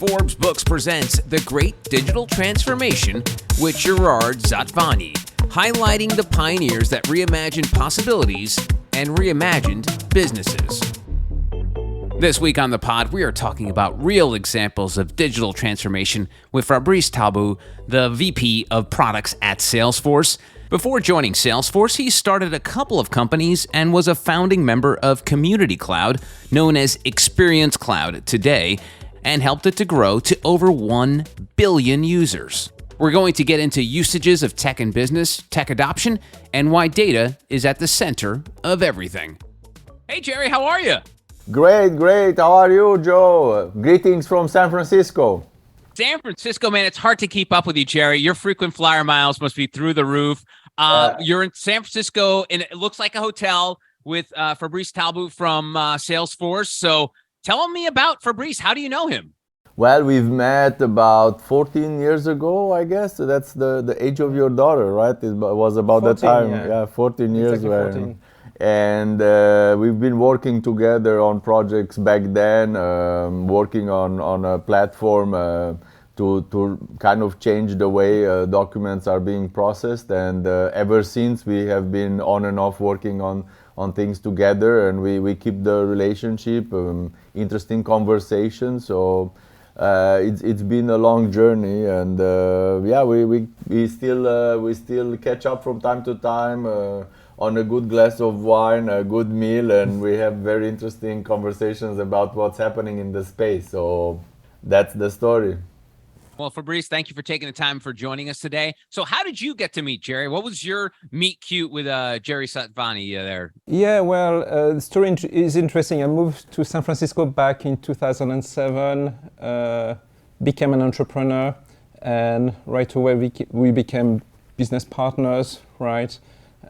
Forbes Books presents The Great Digital Transformation with Gerard Zatvani, highlighting the pioneers that reimagined possibilities and reimagined businesses. This week on the pod, we are talking about real examples of digital transformation with Fabrice Talbot, the VP of Products at Salesforce. Before joining Salesforce, he started a couple of companies and was a founding member of Community Cloud, known as Experience Cloud today, and helped it to grow to over 1 billion users. We're going to get into usages of tech in business, tech adoption, and why data is at the center of everything. Hey, Gerry, how are you? Great. How are you, Joe? Greetings from San Francisco. San Francisco, man, it's hard to keep up with you, Gerry. Your frequent flyer miles must be through the roof. You're in San Francisco, and it looks like a hotel with Fabrice Talbot from Salesforce. So tell me about Fabrice. How do you know him? Well, we've met about 14 years ago, I guess. So that's the age of your daughter, right? It was about 14, that time. Yeah, 14 years. Exactly 14. And we've been working together on projects back then, working on a platform to kind of change the way documents are being processed. And ever since, we have been on and off working on things together, and we keep the relationship, interesting conversations. So it's been a long journey, and we still catch up from time to time on a good glass of wine, a good meal, and we have very interesting conversations about what's happening in the space. So that's the story. Well, Fabrice, thank you for taking the time for joining us today. So how did you get to meet Gerry? What was your meet cute with Gerry Zatvani there? Yeah, well, the story is interesting. I moved to San Francisco back in 2007, became an entrepreneur, and right away we became business partners, right?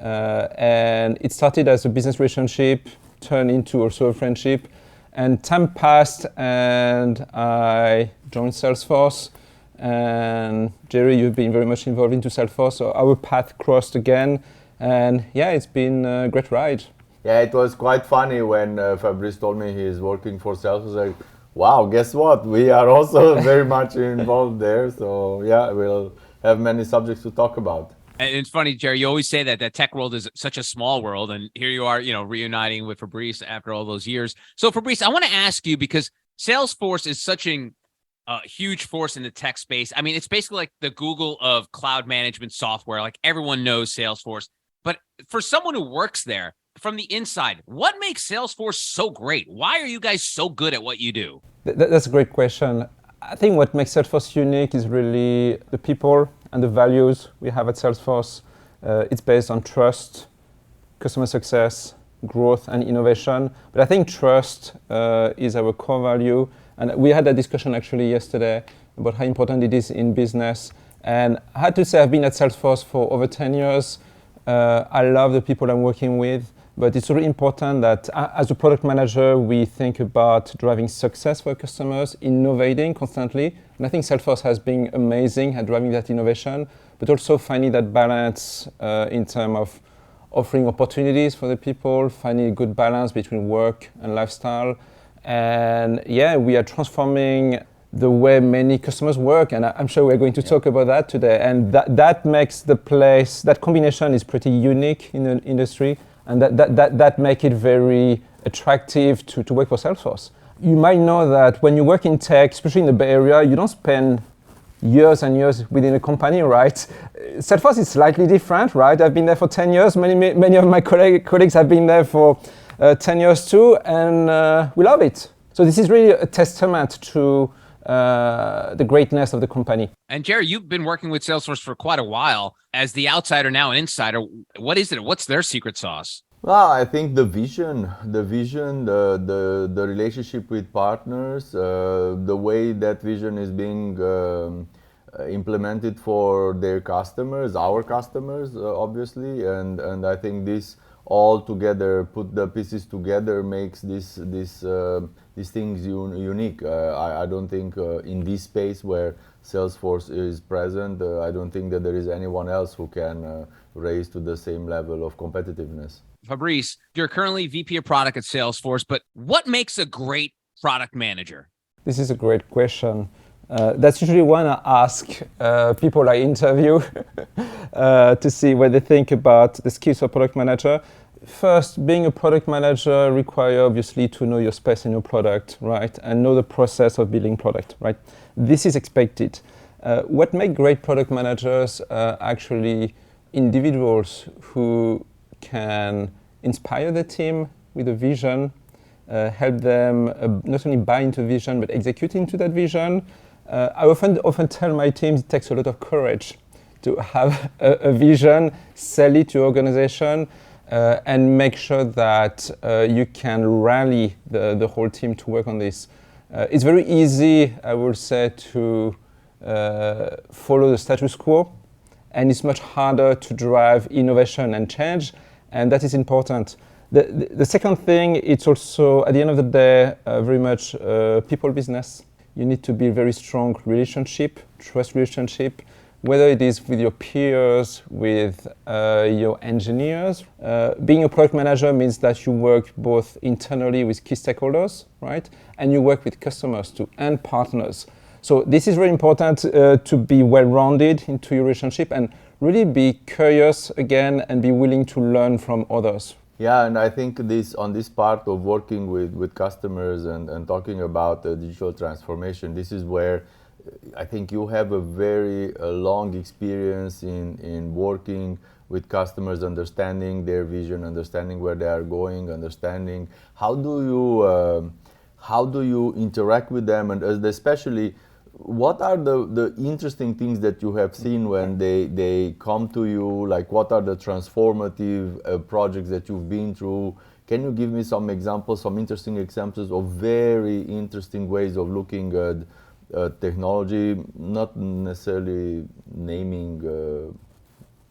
And it started as a business relationship, turned into also a friendship. And time passed, and I joined Salesforce. And Gerry, you've been very much involved into Salesforce, so our path crossed again. And yeah, it's been a great ride. Yeah, it was quite funny when Fabrice told me he's working for Salesforce. Like, wow, guess what? We are also very much involved there. So yeah, we'll have many subjects to talk about. And it's funny, Gerry, you always say that tech world is such a small world, and here you are, reuniting with Fabrice after all those years. So Fabrice, I want to ask you, because Salesforce is such a huge force in the tech space. I mean, it's basically like the Google of cloud management software. Like, everyone knows Salesforce. But for someone who works there from the inside, what makes Salesforce so great? Why are you guys so good at what you do? That's a great question. I think what makes Salesforce unique is really the people and the values we have at Salesforce. It's based on trust, customer success, growth, and innovation. But I think trust is our core value. And we had a discussion actually yesterday about how important it is in business. And I had to say I've been at Salesforce for over 10 years. I love the people I'm working with. But it's really important that as a product manager, we think about driving success for our customers, innovating constantly. And I think Salesforce has been amazing at driving that innovation, but also finding that balance in terms of offering opportunities for the people, finding a good balance between work and lifestyle. And yeah, we are transforming the way many customers work, and I'm sure we're going to talk about that today. And that makes the place, that combination is pretty unique in the industry. And that make it very attractive to work for Salesforce. You might know that when you work in tech, especially in the Bay Area, you don't spend years and years within a company, right? Salesforce is slightly different, right? I've been there for 10 years. Many of my colleagues have been there for 10 years too, and we love it. So this is really a testament to the greatness of the company. And Gerry, you've been working with Salesforce for quite a while. As the outsider, now an insider, what is it? What's their secret sauce? Well, I think the vision, the relationship with partners, the way that vision is being implemented for their customers, our customers, obviously, and I think this all together, put the pieces together, makes these things unique. I don't think in this space where Salesforce is present, I don't think that there is anyone else who can raise to the same level of competitiveness. Fabrice, you're currently VP of Product at Salesforce, but what makes a great product manager? This is a great question. That's usually when I ask people I interview to see what they think about the skills of product manager. First, being a product manager requires obviously to know your space and your product, right? And know the process of building product, right? This is expected. What makes great product managers actually individuals who can inspire the team with a vision, help them not only buy into vision but execute into that vision. I often tell my teams it takes a lot of courage to have a vision, sell it to your organization, and make sure that you can rally the whole team to work on this. It's very easy, I would say, to follow the status quo, and it's much harder to drive innovation and change, and that is important. The second thing, it's also, at the end of the day, very much people business. You need to build very strong relationship, trust relationship, whether it is with your peers, with your engineers. Being a product manager means that you work both internally with key stakeholders, right? And you work with customers too, and partners. So this is very important to be well-rounded into your relationship and really be curious again and be willing to learn from others. Yeah, and I think on this part of working with customers and talking about digital transformation, this is where I think you have a very long experience in working with customers, understanding their vision, understanding where they are going, understanding how do you interact with them, and especially what are the interesting things that you have seen when they come to you? Like, what are the transformative projects that you've been through? Can you give me some examples, some interesting examples of very interesting ways of looking at technology, not necessarily naming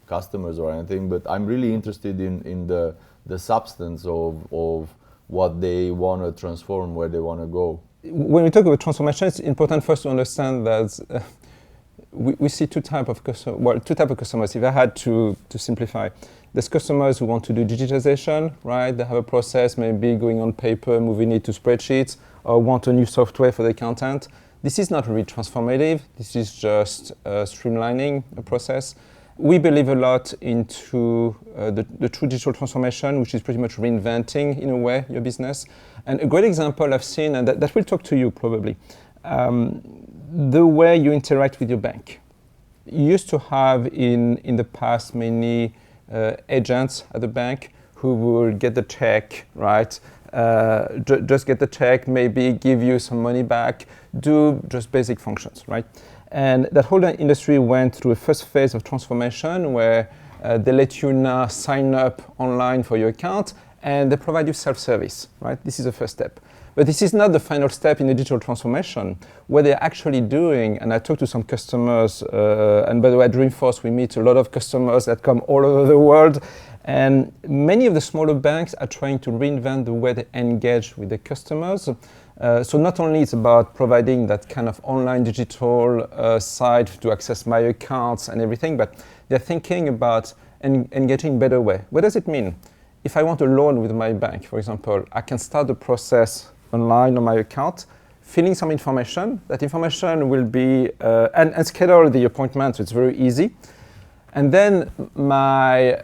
customers or anything, but I'm really interested in the substance of what they want to transform, where they want to go. When we talk about transformation, it's important first to understand that we see two types of customers. If I had to simplify, there's customers who want to do digitization, right? They have a process, maybe going on paper, moving it to spreadsheets, or want a new software for the content. This is not really transformative. This is just streamlining a process. We believe a lot into the true digital transformation, which is pretty much reinventing, in a way, your business. And a great example I've seen, and that will talk to you probably, the way you interact with your bank. You used to have in the past many agents at the bank who would get the check, right? Just get the check, maybe give you some money back, do just basic functions, right? And that whole industry went through a first phase of transformation where they let you now sign up online for your account and they provide you self-service, right? This is the first step. But this is not the final step in the digital transformation. What they're actually doing, and I talked to some customers, and by the way, at Dreamforce, we meet a lot of customers that come all over the world, and many of the smaller banks are trying to reinvent the way they engage with their customers. So not only it's about providing that kind of online digital side to access my accounts and everything, but they're thinking about engaging better way. What does it mean? If I want a loan with my bank, for example, I can start the process online on my account, filling some information. That information will be, and schedule the appointment, so it's very easy. And then my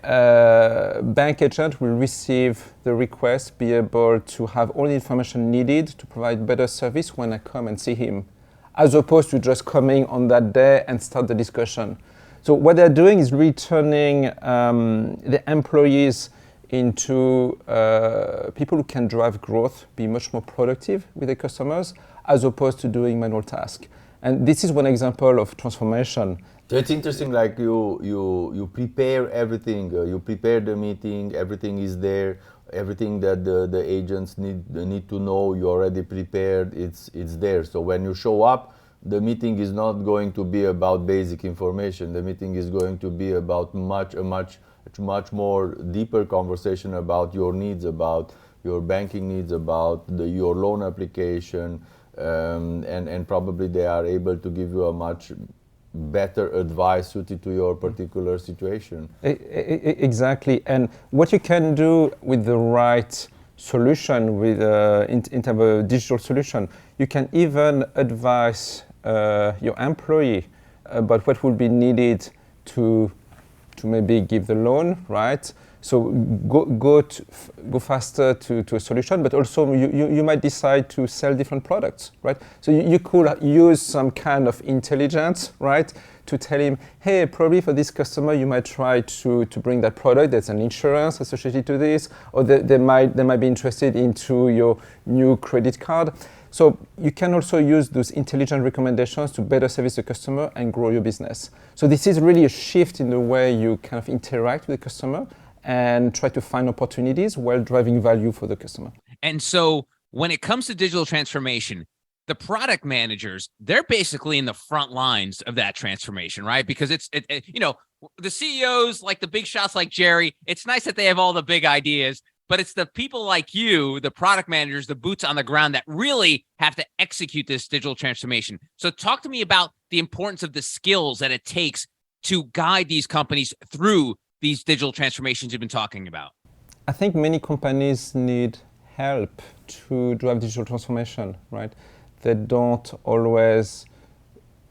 bank agent will receive the request, be able to have all the information needed to provide better service when I come and see him, as opposed to just coming on that day and start the discussion. So what they're doing is returning the employees into people who can drive growth, be much more productive with their customers, as opposed to doing manual tasks. And this is one example of transformation. So it's interesting, like you prepare everything, you prepare the meeting, everything is there, everything that the agents need to know, you already prepared, it's there. So when you show up, the meeting is not going to be about basic information. The meeting is going to be about a much more deeper conversation about your needs, about your banking needs, about your loan application, and probably they are able to give you a much better advice suited to your particular situation. Exactly, and what you can do with the right solution, with in terms of digital solution, you can even advise your employee about what will be needed to maybe give the loan, right? So go faster to a solution, but also you might decide to sell different products, right? So you could use some kind of intelligence, right, to tell him, hey, probably for this customer you might try to bring that product. There's an insurance associated to this, or they might be interested into your new credit card. So you can also use those intelligent recommendations to better service the customer and grow your business. So this is really a shift in the way you kind of interact with the customer and try to find opportunities while driving value for the customer. And so when it comes to digital transformation, the product managers, they're basically in the front lines of that transformation, right? Because it's the CEOs, like the big shots like Gerry, it's nice that they have all the big ideas, but it's the people like you, the product managers, the boots on the ground that really have to execute this digital transformation. So talk to me about the importance of the skills that it takes to guide these companies through these digital transformations you've been talking about. I think many companies need help to drive digital transformation, right? They don't always,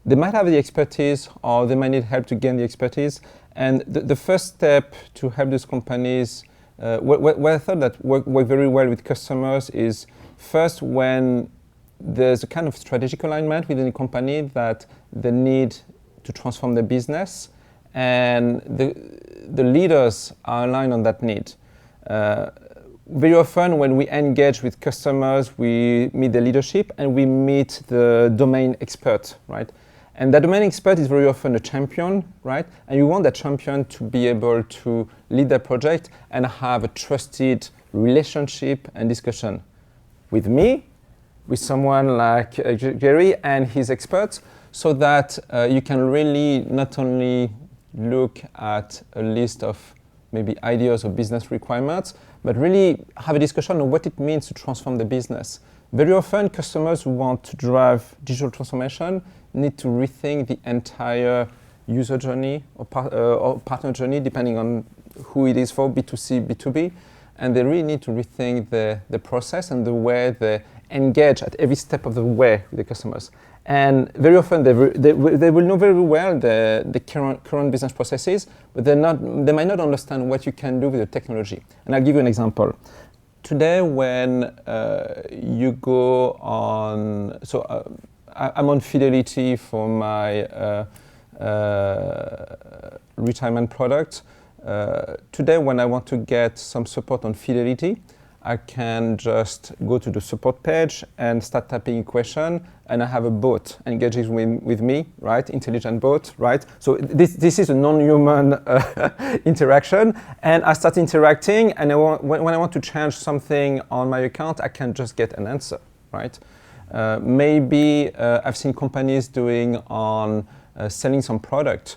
they might have the expertise or they might need help to gain the expertise. And the first step to help these companies, what I thought that work very well with customers is first when there's a kind of strategic alignment within a company that they need to transform their business and the leaders are aligned on that need. Very often when we engage with customers, we meet the leadership and we meet the domain expert, right? And that domain expert is very often a champion, right? And you want that champion to be able to lead the project and have a trusted relationship and discussion with me, with someone like Gerry and his experts, so that you can really not only look at a list of maybe ideas or business requirements, but really have a discussion on what it means to transform the business. Very often, customers who want to drive digital transformation need to rethink the entire user journey or partner journey, depending on who it is for, B2C, B2B. And they really need to rethink the process and the way they engage at every step of the way with the customers. And very often they will know very well the current business processes, but they might not understand what you can do with the technology. And I'll give you an example. Today, when you go on, I'm on Fidelity for my retirement product. Today, when I want to get some support on Fidelity, I can just go to the support page and start typing a question, and I have a bot engaging with me, right? Intelligent bot, right? So this is a non-human interaction, and I start interacting, and when I want to change something on my account, I can just get an answer, right? Maybe I've seen companies doing on selling some product.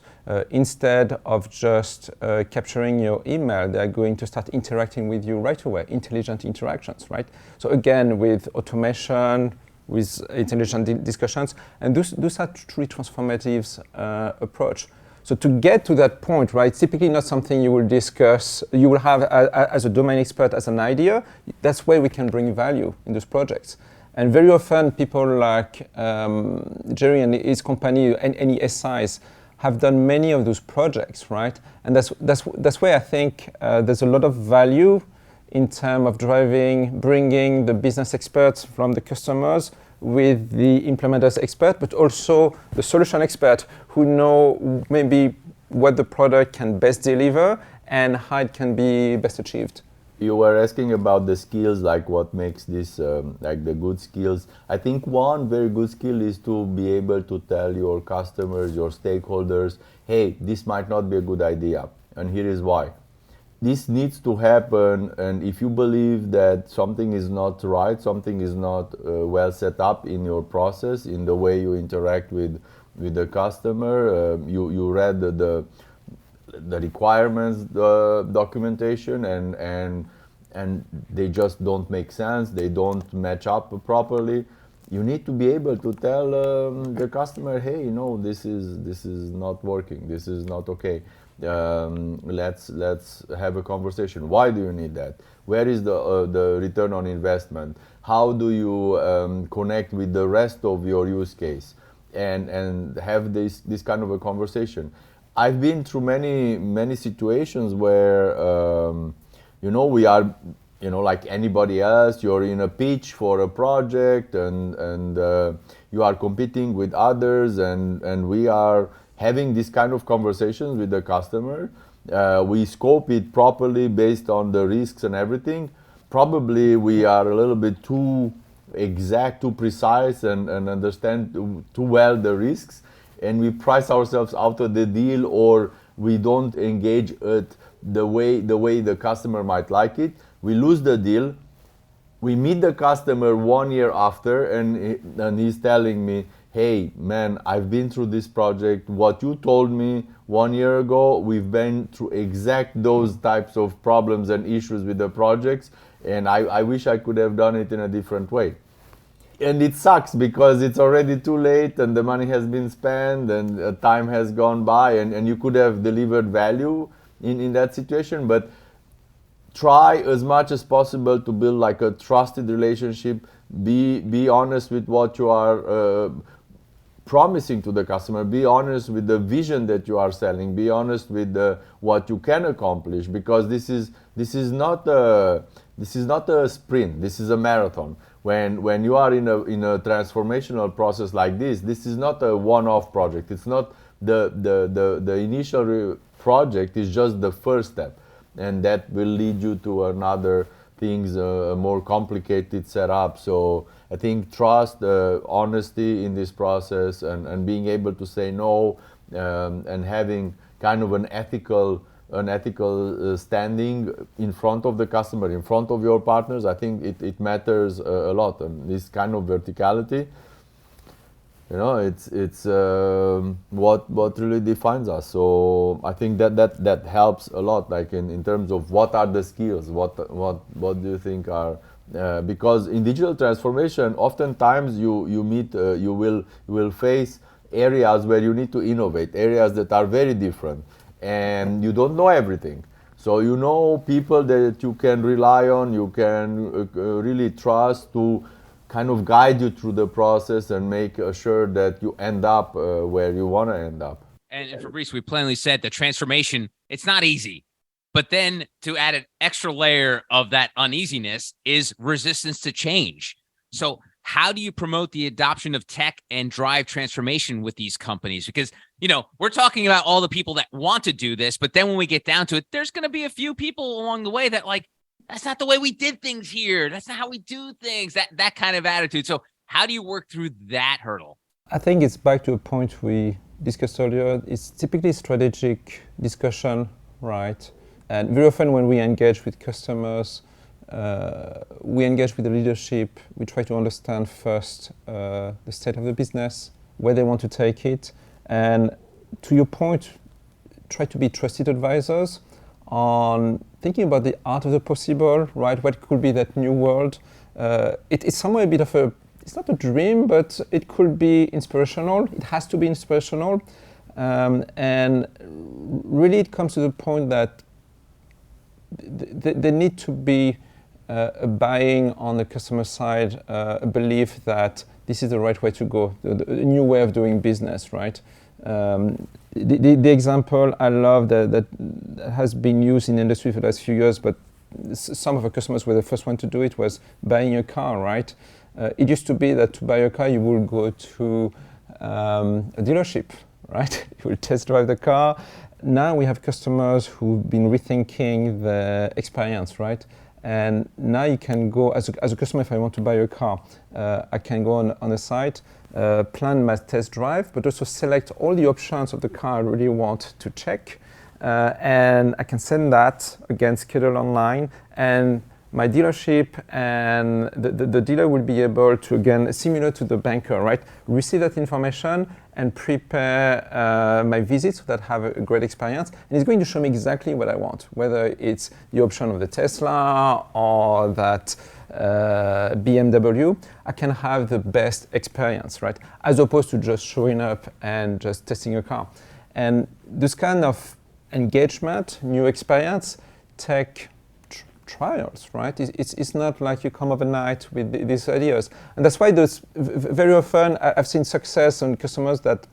Instead of just capturing your email, they're going to start interacting with you right away, intelligent interactions, right? So again, with automation, with intelligent discussions, and those are truly transformative approach. So to get to that point, right, typically not something you will discuss, you will have as a domain expert as an idea. That's where we can bring value in those projects. And very often people like Gerry and his company, and any SIs, have done many of those projects, right? And that's where I think there's a lot of value in terms of bringing the business experts from the customers with the implementers expert, but also the solution expert who know maybe what the product can best deliver and how it can be best achieved. You were asking about the skills, like what makes this, like the good skills. I think one very good skill is to be able to tell your customers, your stakeholders, hey, this might not be a good idea, and here is why. This needs to happen, and if you believe that something is not right, something is not well set up in your process, in the way you interact with the customer, you read the requirements, the documentation, and they just don't make sense, they don't match up properly. You need to be able to tell the customer, hey, no, this is not working, this is not okay. Let's have a conversation. Why do you need that? Where is the return on investment? How do you connect with the rest of your use case? and have this kind of a conversation. I've been through many situations where we are like anybody else. You're in a pitch for a project, and you are competing with others, and we are having this kind of conversations with the customer. We scope it properly based on the risks and everything. Probably we are a little bit too exact, too precise, and understand too well the risks, and we price ourselves out of the deal, or we don't engage it the way the customer might like it. We lose the deal. We meet the customer 1 year after, and he's telling me, hey man, I've been through this project. What you told me 1 year ago, we've been through exact those types of problems and issues with the projects, and I wish I could have done it in a different way. And it sucks because it's already too late, and the money has been spent, and time has gone by, and you could have delivered value in that situation. But try as much as possible to build like a trusted relationship. Be honest with what you are promising to the customer. Be honest with the vision that you are selling. Be honest with what you can accomplish, because this is not a sprint. This is a marathon. When you are in a transformational process like this is not a one-off project. It's not the initial project is just the first step, and that will lead you to another things, a more complicated setup. So I think trust, honesty in this process, and being able to say no, and having kind of an ethical standing in front of the customer, in front of your partners. I think it matters a lot. And this kind of verticality, it's what really defines us. So I think that helps a lot, like in terms of what are the skills, what do you think are, because in digital transformation, oftentimes you will face areas where you need to innovate, areas that are very different, and you don't know everything. So you know people that you can rely on, you can really trust to kind of guide you through the process and make sure that you end up where you want to end up. And Fabrice, we plainly said the transformation, it's not easy. But then to add an extra layer of that uneasiness is resistance to change. So how do you promote the adoption of tech and drive transformation with these companies? Because, we're talking about all the people that want to do this, but then when we get down to it, there's going to be a few people along the way that that's not the way we did things here. That's not how we do things, that kind of attitude. So how do you work through that hurdle? I think it's back to a point we discussed earlier. It's typically strategic discussion, right? And very often when we engage with customers, we engage with the leadership. We try to understand first the state of the business, where they want to take it. And to your point, try to be trusted advisors on thinking about the art of the possible, right? What could be that new world? It's somewhere a bit of it's not a dream, but it could be inspirational. It has to be inspirational. And really it comes to the point that there need to be a buying on the customer side, a belief that this is the right way to go, a new way of doing business, right? The example I love that has been used in the industry for the last few years, but some of our customers were the first one to do it, was buying a car, right? It used to be that to buy a car, you would go to a dealership, right? You will test drive the car. Now we have customers who've been rethinking the experience, right? And now you can go, as a customer, if I want to buy a car, I can go on a site, plan my test drive, but also select all the options of the car I really want to check. And I can send that, again, schedule online, and my dealership and the dealer will be able to, again, similar to the banker, right, receive that information and prepare my visit so that I have a great experience. And it's going to show me exactly what I want, whether it's the option of the Tesla or that BMW. I can have the best experience, right, as opposed to just showing up and just testing a car. And this kind of engagement, new experience, take trials, right? It's not like you come overnight with these ideas. And that's why very often I've seen success on customers that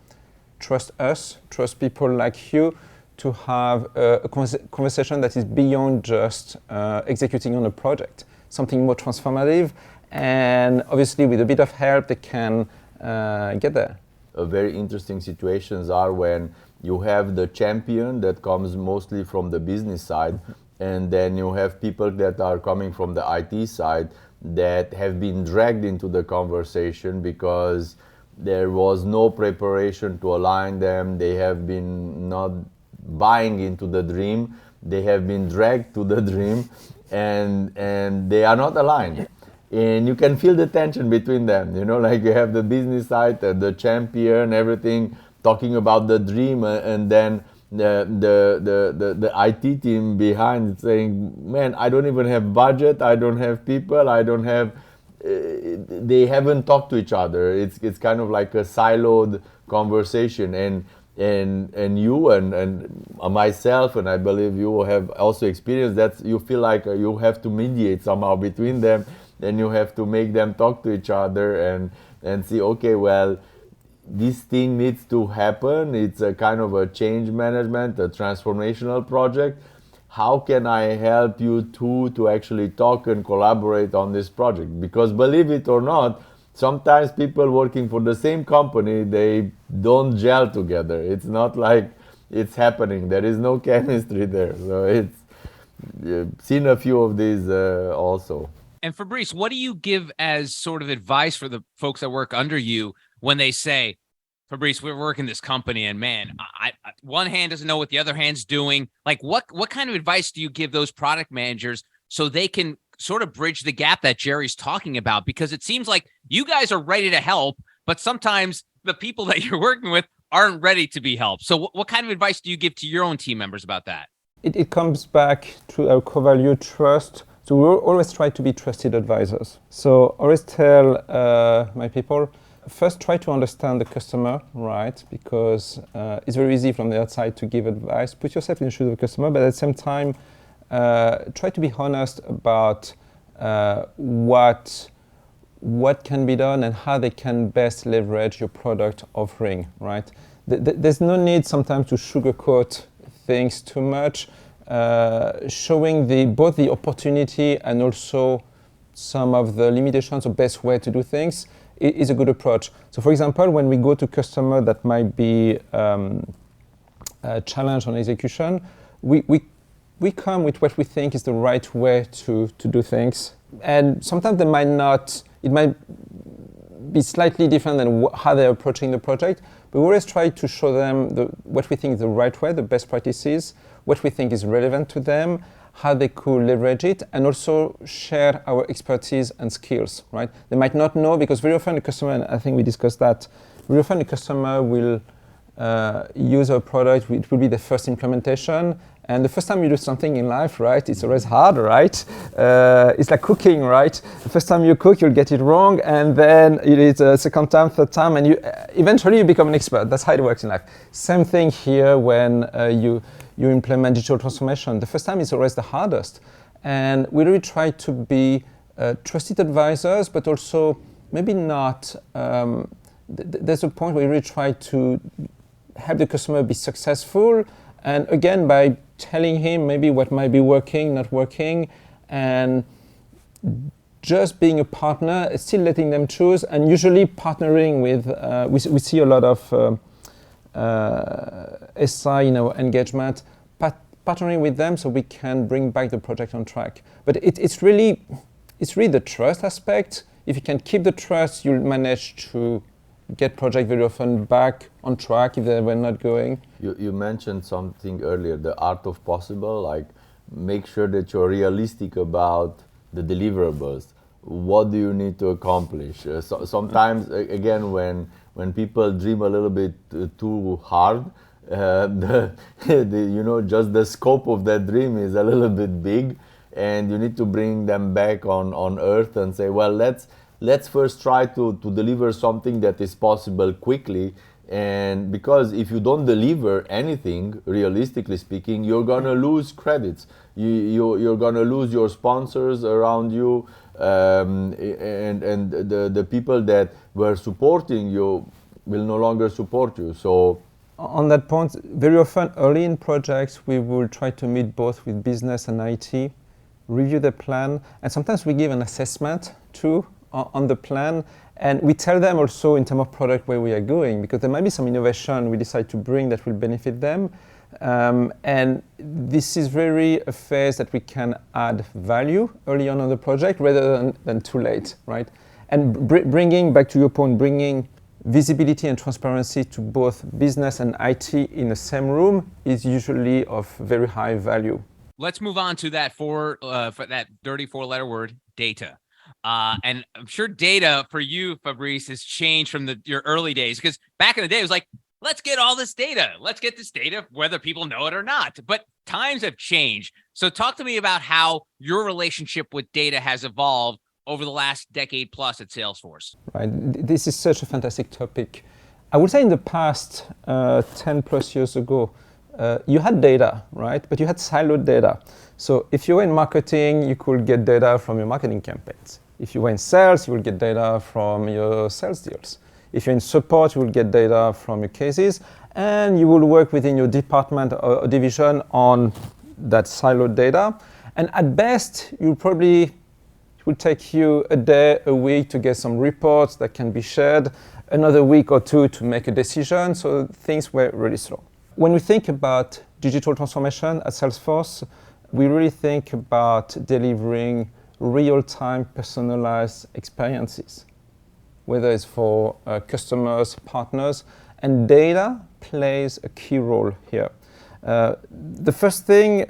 trust us, trust people like you, to have a conversation that is beyond just executing on a project, something more transformative. And obviously with a bit of help, they can get there. Very interesting situations are when you have the champion that comes mostly from the business side, and then you have people that are coming from the IT side that have been dragged into the conversation because there was no preparation to align them. They have been not buying into the dream. They have been dragged to the dream, and they are not aligned. And you can feel the tension between them, like you have the business side, the champion, everything, talking about the dream, and then the IT team behind saying, man, I don't even have budget, I don't have people, I don't have, they haven't talked to each other. It's kind of like a siloed conversation, and you and myself, and I believe you have also experienced that. You feel like you have to mediate somehow between them, then you have to make them talk to each other and see, okay, well, this thing needs to happen. It's a kind of a change management, a transformational project. How can I help you two to actually talk and collaborate on this project? Because believe it or not, sometimes people working for the same company, they don't gel together. It's not like it's happening. There is no chemistry there. So it's seen a few of these also. And Fabrice, what do you give as sort of advice for the folks that work under you when they say, Fabrice, we're working this company and man, I one hand doesn't know what the other hand's doing. Like what kind of advice do you give those product managers so they can sort of bridge the gap that Gerry's talking about? Because it seems like you guys are ready to help, but sometimes the people that you're working with aren't ready to be helped. So what kind of advice do you give to your own team members about that? It comes back to our core value, trust. So we always try to be trusted advisors. So I always tell my people, first try to understand the customer, right? Because it's very easy from the outside to give advice. Put yourself in the shoes of the customer, but at the same time, try to be honest about what can be done and how they can best leverage your product offering, right? There's no need sometimes to sugarcoat things too much. Showing both the opportunity and also some of the limitations or best way to do things is a good approach. So for example, when we go to customer that might be a challenge on execution, we come with what we think is the right way to do things. And sometimes it might be slightly different than how they're approaching the project, but we always try to show them what we think is the right way, the best practices, what we think is relevant to them, how they could leverage it, and also share our expertise and skills, right? They might not know, because very often the customer, and I think we discussed that, very often the customer will use our product, it will be the first implementation, and the first time you do something in life, right, it's always hard, right? It's like cooking, right? The first time you cook, you'll get it wrong, and then it's a second time, third time, and eventually you become an expert. That's how it works in life. Same thing here when you implement digital transformation. The first time is always the hardest. And we really try to be trusted advisors, but also maybe not, there's a point where we really try to help the customer be successful. And again, by telling him maybe what might be working, not working, and just being a partner, still letting them choose, and usually partnering with, we see a lot of SI in our engagement, partnering with them so we can bring back the project on track. But it's really the trust aspect. If you can keep the trust, you'll manage to get project very often back on track if they were not going. You mentioned something earlier, the art of possible, like make sure that you're realistic about the deliverables. What do you need to accomplish? Sometimes, again, when people dream a little bit too hard, just the scope of that dream is a little bit big, and you need to bring them back on earth and say, well, let's first try to deliver something that is possible quickly, And because if you don't deliver anything, realistically speaking, you're gonna lose credits. You're gonna lose your sponsors around you, and the people that were supporting you will no longer support you. So on that point, very often early in projects, we will try to meet both with business and IT, review the plan, and sometimes we give an assessment too on the plan. And we tell them also in terms of product where we are going, because there might be some innovation we decide to bring that will benefit them. And this is really a phase that we can add value early on the project rather than too late, right? And bringing, back to your point, bringing visibility and transparency to both business and IT in the same room is usually of very high value. Let's move on to that for that dirty four-letter word, data. And I'm sure data for you, Fabrice, has changed from your early days, because back in the day, it was like, let's get all this data. Let's get this data, whether people know it or not. But times have changed. So talk to me about how your relationship with data has evolved over the last decade plus at Salesforce. Right. This is such a fantastic topic. I would say in the past 10 plus years ago, you had data, right? But you had siloed data. So if you were in marketing, you could get data from your marketing campaigns. If you were in sales, you will get data from your sales deals. If you're in support, you will get data from your cases, and you will work within your department or division on that siloed data. And at best, it will take you a day, a week to get some reports that can be shared, another week or two to make a decision. So things were really slow. When we think about digital transformation at Salesforce, we really think about delivering real-time personalized experiences, whether it's for customers, partners, and data plays a key role here. The first thing,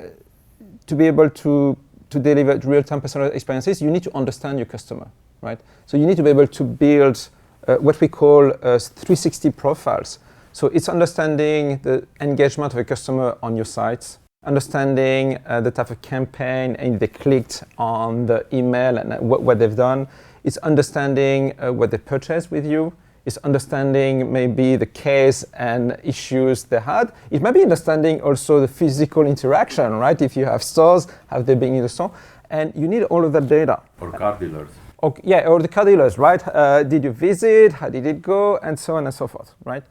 to be able to deliver real-time personalized experiences, you need to understand your customer, right? So you need to be able to build what we call 360 profiles. So it's understanding the engagement of a customer on your sites, understanding the type of campaign and they clicked on the email and what they've done. It's understanding what they purchased with you. It's understanding maybe the case and issues they had. It might be understanding also the physical interaction, right? If you have stores, have they been in the store? And you need all of that data. Or car dealers. Or the car dealers, right? Did you visit? How did it go? And so on and so forth, right?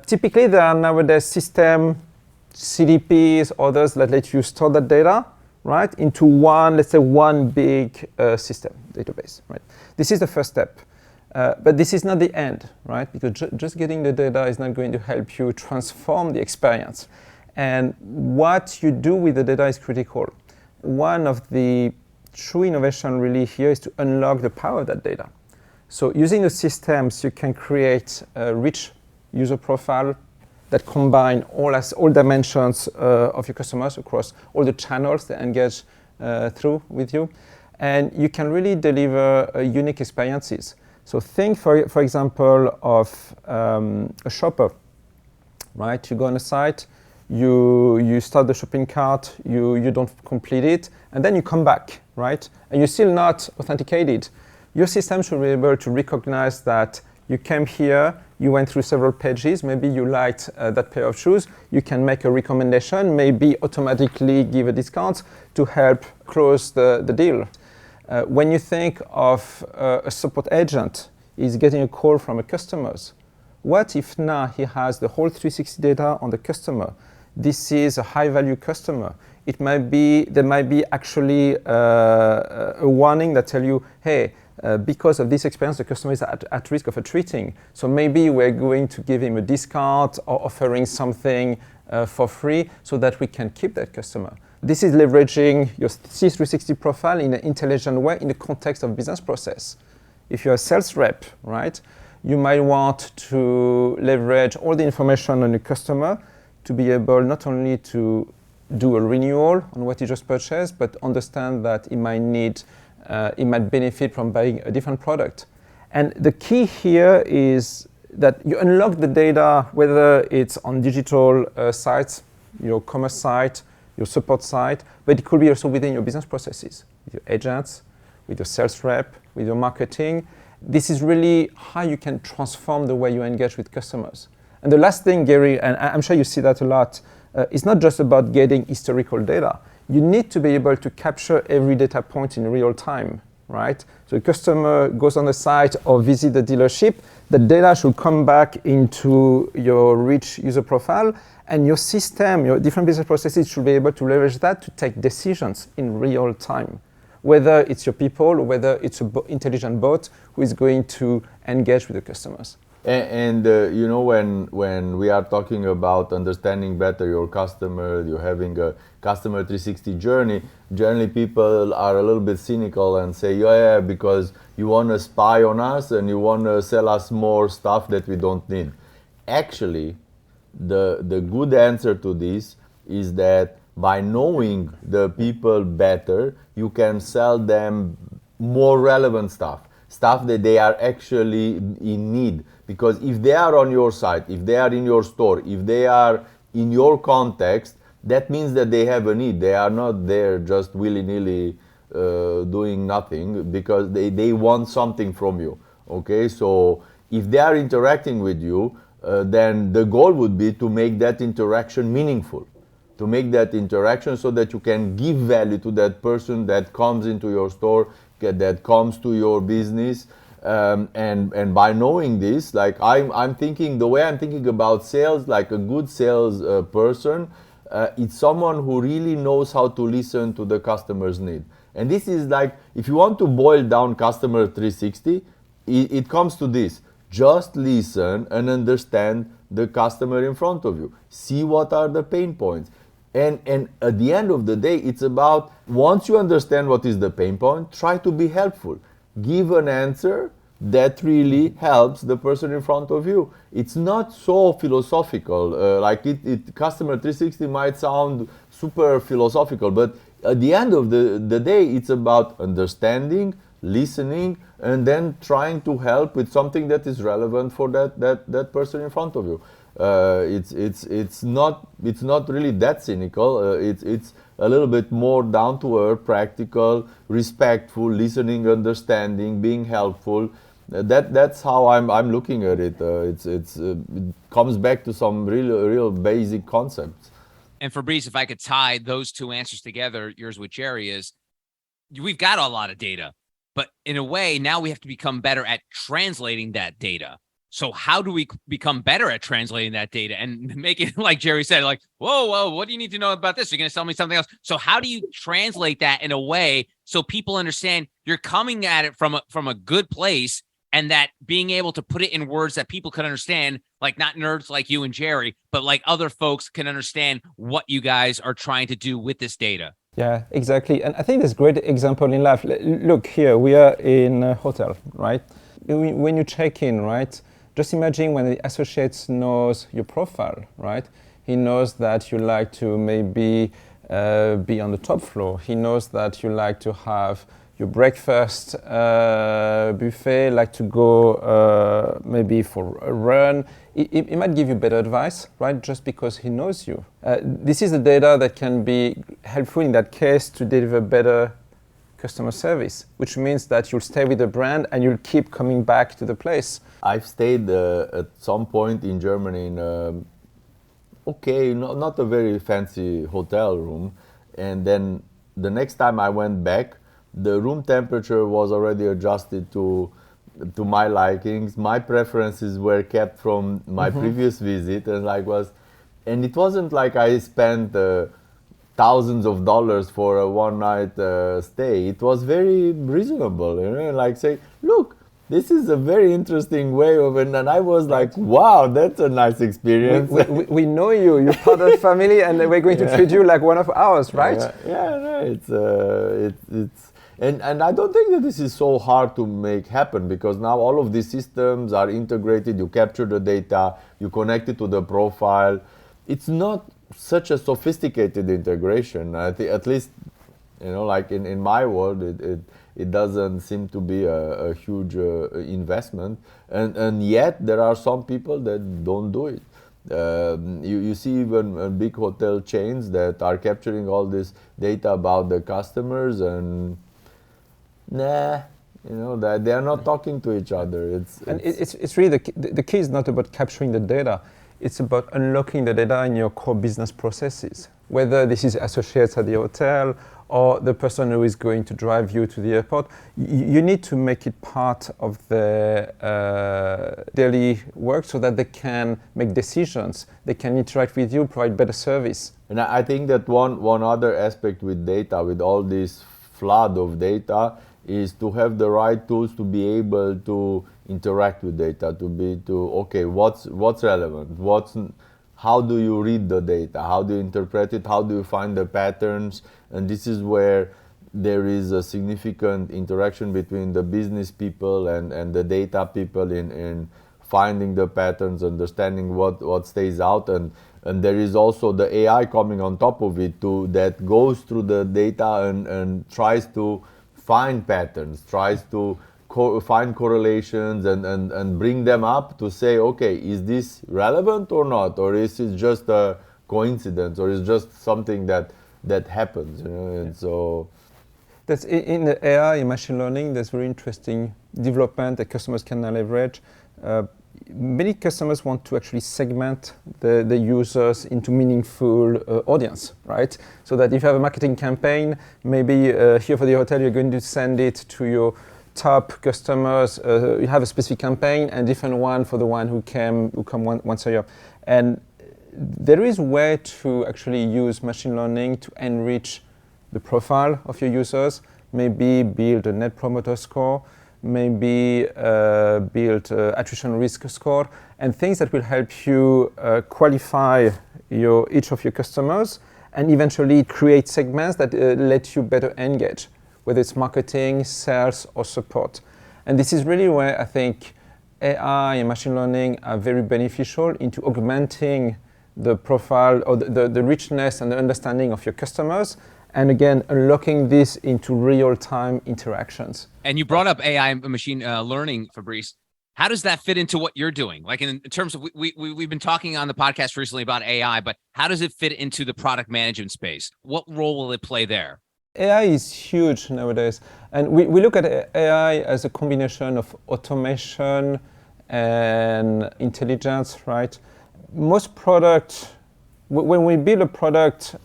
Typically, there are nowadays system CDPs, others that let you store that data, right, into one, let's say one big system database, right? This is the first step. But this is not the end, right? Because just getting the data is not going to help you transform the experience. And what you do with the data is critical. One of the true innovation really here is to unlock the power of that data. So using the systems, you can create a rich user profile that combine all dimensions of your customers across all the channels they engage through with you. And you can really deliver unique experiences. So think, for example, of a shopper, right? You go on a site, you start the shopping cart, you don't complete it, and then you come back, right? And you're still not authenticated. Your system should be able to recognize that you came here, you went through several pages, maybe you liked that pair of shoes, you can make a recommendation, maybe automatically give a discount to help close the deal. When you think of a support agent, he's getting a call from a customer. What if now he has the whole 360 data on the customer? This is a high-value customer. There might be actually a warning that tell you, hey, because of this experience, the customer is at risk of retreating. So maybe we're going to give him a discount or offering something for free so that we can keep that customer. This is leveraging your C360 profile in an intelligent way in the context of business process. If you're a sales rep, right, you might want to leverage all the information on your customer to be able not only to do a renewal on what you just purchased, but understand that it might benefit from buying a different product. And the key here is that you unlock the data, whether it's on digital sites, your commerce site, your support site, but it could be also within your business processes, with your agents, with your sales rep, with your marketing. This is really how you can transform the way you engage with customers. And the last thing, Gerry, and I'm sure you see that a lot, it's not just about getting historical data. You need to be able to capture every data point in real time, right? So a customer goes on the site or visit the dealership, the data should come back into your rich user profile, and your system, your different business processes should be able to leverage that to take decisions in real time. Whether it's your people, or whether it's an intelligent bot who is going to engage with the customers. And you know, when we are talking about understanding better your customer, you're having a customer 360 journey, generally people are a little bit cynical and say, yeah, because you want to spy on us and you want to sell us more stuff that we don't need. Actually, the good answer to this is that by knowing the people better, you can sell them more relevant stuff that they are actually in need. Because if they are on your site, if they are in your store, if they are in your context, that means that they have a need. They are not there just willy-nilly doing nothing, because they want something from you. Okay, so if they are interacting with you, then the goal would be to make that interaction meaningful, to make that interaction so that you can give value to that person that comes into your store, that comes to your business. And by knowing this, like I'm thinking, the way I'm thinking about sales, like a good sales person, it's someone who really knows how to listen to the customer's need. And this is like, if you want to boil down customer 360, it comes to this: just listen and understand the customer in front of you. See what are the pain points. And at the end of the day, it's about, once you understand what is the pain point, try to be helpful. Give an answer that really helps the person in front of you. It's not so philosophical. Like customer 360 might sound super philosophical, but at the end of the day, it's about understanding, listening, and then trying to help with something that is relevant for that person in front of you. It's not really that cynical. It's a little bit more down to earth, practical, respectful, listening, understanding, being helpful. That's how I'm looking at it. It comes back to some real basic concepts. And Fabrice, if I could tie those two answers together, yours with Gerry, is we've got a lot of data, but in a way now we have to become better at translating that data. So how do we become better at translating that data and make it, like Gerry said, like, whoa, what do you need to know about this? You're going to sell me something else. So how do you translate that in a way so people understand you're coming at it from a good place, and that being able to put it in words that people can understand, like not nerds like you and Gerry, but like other folks can understand what you guys are trying to do with this data? Yeah, exactly. And I think there's a great example in life. Look here, we are in a hotel, right? When you check in, right? Just imagine when the associate knows your profile, right? He knows that you like to maybe be on the top floor. He knows that you like to have your breakfast buffet, like to go maybe for a run. He might give you better advice, right? Just because he knows you. This is the data that can be helpful in that case to deliver better customer service, which means that you'll stay with the brand and you'll keep coming back to the place. I've stayed at some point in Germany in not a very fancy hotel room, and then the next time I went back, the room temperature was already adjusted to my likings. My preferences were kept from my previous visit, and it wasn't like I spent thousands of dollars for a one-night stay. It was very reasonable, like say, look, this is a very interesting way of it. And I was like, wow, that's a nice experience. We know you, you're part of the family, and we're going to treat you like one of ours, right? And I don't think that this is so hard to make happen, because now all of these systems are integrated. You capture the data, you connect it to the profile. It's not such a sophisticated integration. I think, at least, like in my world, it doesn't seem to be a huge investment, and yet there are some people that don't do it. You see even big hotel chains that are capturing all this data about the customers, and that they are not talking to each other. It's really the key is not about capturing the data. it's about unlocking the data in your core business processes, whether this is associates at the hotel or the person who is going to drive you to the airport. You need to make it part of their daily work so that they can make decisions, they can interact with you, provide better service. And I think that one other aspect with data, with all this flood of data, is to have the right tools to be able to interact with data, okay, what's relevant, how do you read the data, how do you interpret it, how do you find the patterns. And this is where there is a significant interaction between the business people and the data people in finding the patterns, understanding what stays out, and there is also the AI coming on top of it too, that goes through the data and tries to find patterns, tries to find correlations and bring them up to say, okay, is this relevant or not, or is it just a coincidence, or is just something that happens, And so that's in the AI and machine learning. There's very interesting development that customers can now leverage. Many customers want to actually segment the users into meaningful audience, right? So that if you have a marketing campaign, maybe here for the hotel, you're going to send it to your top customers. You have a specific campaign and different one for the one who come once a year. And there is a way to actually use machine learning to enrich the profile of your users, maybe build a net promoter score, maybe build attrition risk score, and things that will help you qualify each of your customers and eventually create segments that let you better engage, whether it's marketing, sales, or support. And this is really where I think AI and machine learning are very beneficial into augmenting the profile or the richness and the understanding of your customers, and again, unlocking this into real-time interactions. And you brought up AI and machine learning, Fabrice. How does that fit into what you're doing? Like in terms of, we've been talking on the podcast recently about AI, but how does it fit into the product management space? What role will it play there? AI is huge nowadays. And we look at AI as a combination of automation and intelligence, right? Most products, when we build a product,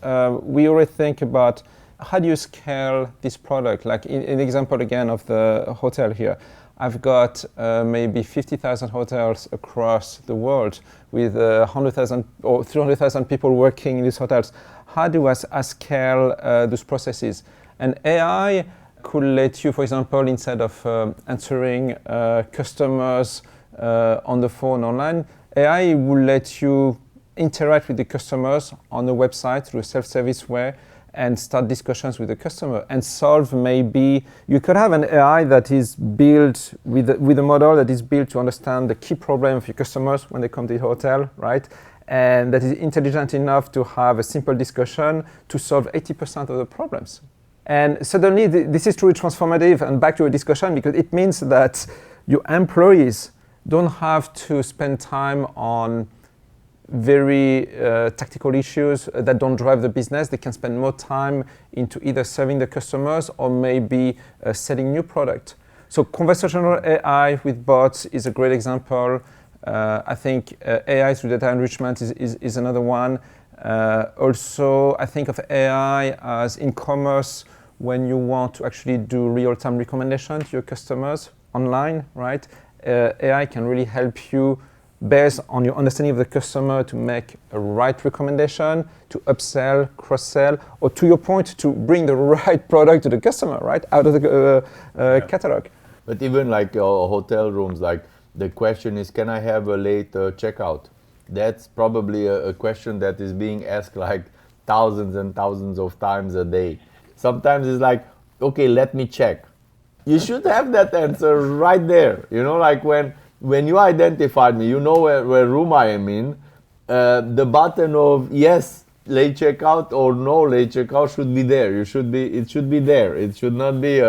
we already think about how do you scale this product? Like in example again of the hotel here, I've got maybe 50,000 hotels across the world with 100,000 or 300,000 people working in these hotels. How do I scale those processes? And AI could let you, for example, instead of answering customers on the phone online, AI will let you interact with the customers on the website through a self-service way and start discussions with the customer and solve. Maybe you could have an AI that is built with a model that is built to understand the key problem of your customers when they come to the hotel, right? And that is intelligent enough to have a simple discussion to solve 80% of the problems. And suddenly this is truly transformative, and back to a discussion, because it means that your employees don't have to spend time on very tactical issues that don't drive the business. They can spend more time into either serving the customers or maybe selling new product. So conversational AI with bots is a great example. I think AI through data enrichment is another one. Also, I think of AI as in commerce when you want to actually do real-time recommendation to your customers online, right? AI can really help you based on your understanding of the customer to make a right recommendation, to upsell, cross-sell, or to your point, to bring the right product to the customer, right, out of the catalog. But even like hotel rooms, like the question is, can I have a late checkout? That's probably a question that is being asked like thousands and thousands of times a day. Sometimes it's like, okay, let me check. You should have that answer right there. You know, like when you identified me, you know where room I am in, the button of yes, late checkout or no late checkout should be there. It should be there. It should not be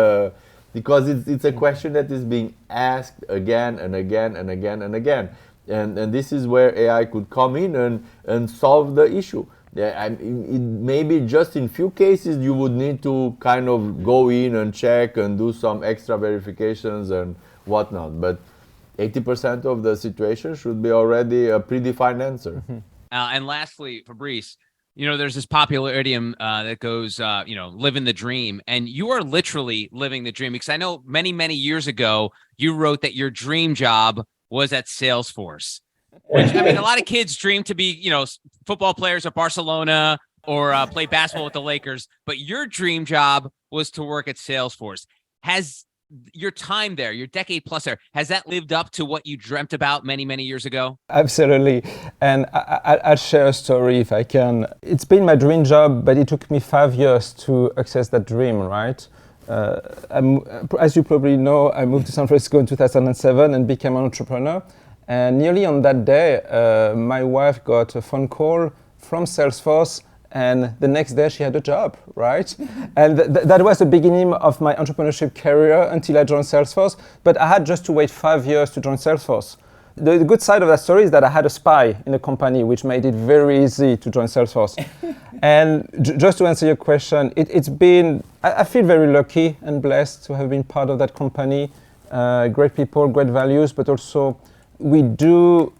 because it's a question that is being asked again and again and again and again. And this is where AI could come in and solve the issue. Maybe just in few cases you would need to kind of go in and check and do some extra verifications and whatnot. But 80% of the situation should be already a predefined answer. And lastly, Fabrice, there's this popular idiom that goes, living the dream. And you are literally living the dream, because I know many, many years ago, you wrote that your dream job was at Salesforce, which, I mean, a lot of kids dream to be, football players at Barcelona or play basketball with the Lakers. But your dream job was to work at Salesforce. Has your time there, your decade plus there, has that lived up to what you dreamt about many, many years ago? Absolutely. And I'll share a story if I can. It's been my dream job, but it took me 5 years to access that dream, right? As you probably know, I moved to San Francisco in 2007 and became an entrepreneur. And nearly on that day, my wife got a phone call from Salesforce, and the next day she had a job, right? And that was the beginning of my entrepreneurship career until I joined Salesforce. But I had just to wait 5 years to join Salesforce. The good side of that story is that I had a spy in the company, which made it very easy to join Salesforce. And just to answer your question, it's been, I feel very lucky and blessed to have been part of that company. Great people, great values, but also we do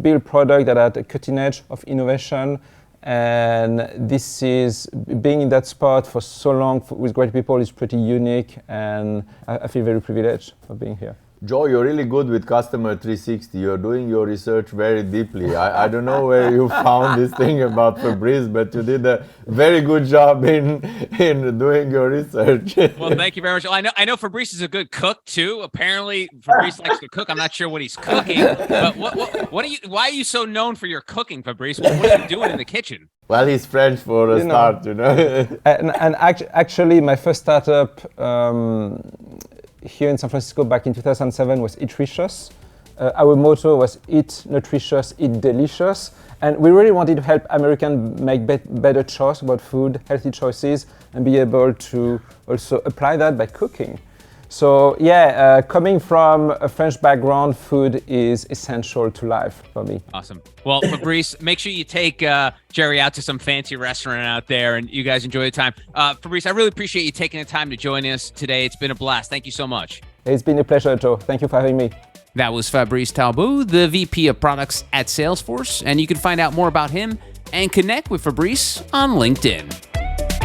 build products that are at the cutting edge of innovation. And this is, being in that spot for so long with great people is pretty unique, and I feel very privileged for being here. Joe, you're really good with Customer 360. You're doing your research very deeply. I don't know where you found this thing about Fabrice, but you did a very good job in doing your research. Well, thank you very much. I know Fabrice is a good cook too. Apparently, Fabrice likes to cook. I'm not sure what he's cooking, but why are you so known for your cooking, Fabrice? What are you doing in the kitchen? Well, he's French for a start, And actually, my first startup here in San Francisco back in 2007 was Eatricious. Our motto was eat nutritious, eat delicious. And we really wanted to help Americans make better choice about food, healthy choices, and be able to also apply that by cooking. So coming from a French background, food is essential to life for me. Awesome. Well, Fabrice, make sure you take Gerry out to some fancy restaurant out there and you guys enjoy the time. Fabrice, I really appreciate you taking the time to join us today. It's been a blast. Thank you so much. It's been a pleasure, Joe. Thank you for having me. That was Fabrice Talbot, the VP of Products at Salesforce, and you can find out more about him and connect with Fabrice on LinkedIn.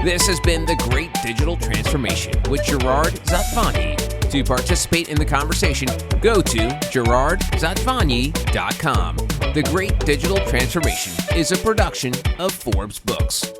This has been The Great Digital Transformation with Gerard Zatvani. To participate in the conversation, go to gerardzatvani.com. The Great Digital Transformation is a production of Forbes Books.